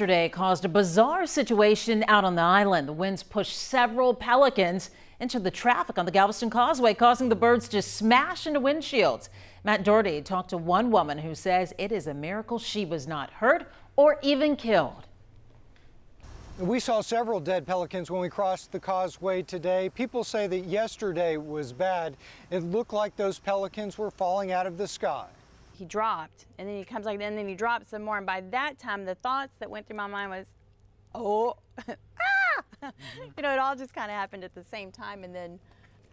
Yesterday caused a bizarre situation out on the island. The winds pushed several pelicans into the traffic on the Galveston Causeway, causing the birds to smash into windshields. Matt Doherty talked to one woman who says it is a miracle she was not hurt or even killed. We saw several dead pelicans when we crossed the causeway today. People say that yesterday was bad. It looked like those pelicans were falling out of the sky. He dropped, and then he comes like that, and then he drops some more. And by that time, the thoughts that went through my mind was, oh, ah! You know, it all just kind of happened at the same time, and then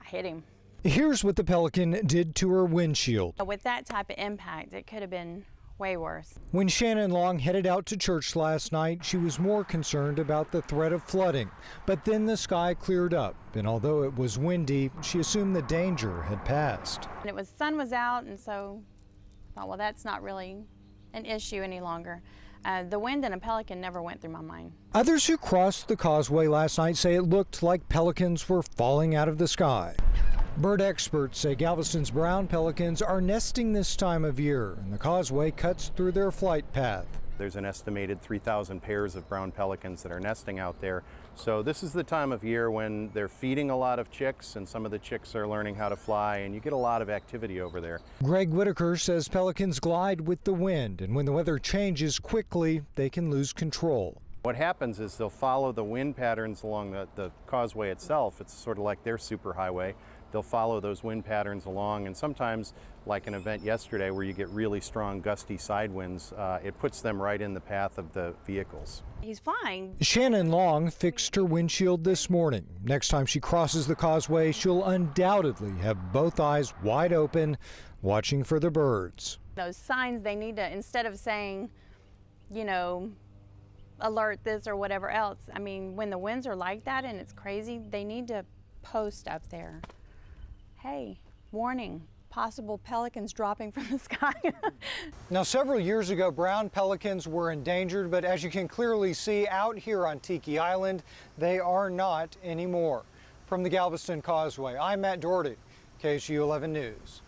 I hit him. Here's what the pelican did to her windshield. With that type of impact, it could have been way worse. When Shannon Long headed out to church last night, she was more concerned about the threat of flooding. But then the sky cleared up, and although it was windy, she assumed the danger had passed. And sun was out, and so I thought, well, that's not really an issue any longer. The wind and a pelican never went through my mind. Others who crossed the causeway last night say it looked like pelicans were falling out of the sky. Bird experts say Galveston's brown pelicans are nesting this time of year, and the causeway cuts through their flight path. There's an estimated 3,000 pairs of brown pelicans that are nesting out there. So this is the time of year when they're feeding a lot of chicks, and some of the chicks are learning how to fly, and you get a lot of activity over there. Greg Whitaker says pelicans glide with the wind, and when the weather changes quickly, they can lose control. What happens is they'll follow the wind patterns along the causeway itself. It's sort of like their superhighway. They'll follow those wind patterns along, and sometimes, like an event yesterday where you get really strong gusty side winds, it puts them right in the path of the vehicles. He's fine. Shannon Long fixed her windshield this morning. Next time she crosses the causeway, she'll undoubtedly have both eyes wide open, watching for the birds. Those signs, they need to, instead of saying, you know, alert this or whatever else, I mean, when the winds are like that and it's crazy, they need to post up there. Hey, warning, possible pelicans dropping from the sky. Now, several years ago, brown pelicans were endangered, but as you can clearly see out here on Tiki Island, they are not anymore. From the Galveston Causeway, I'm Matt Doherty, KSU 11 News.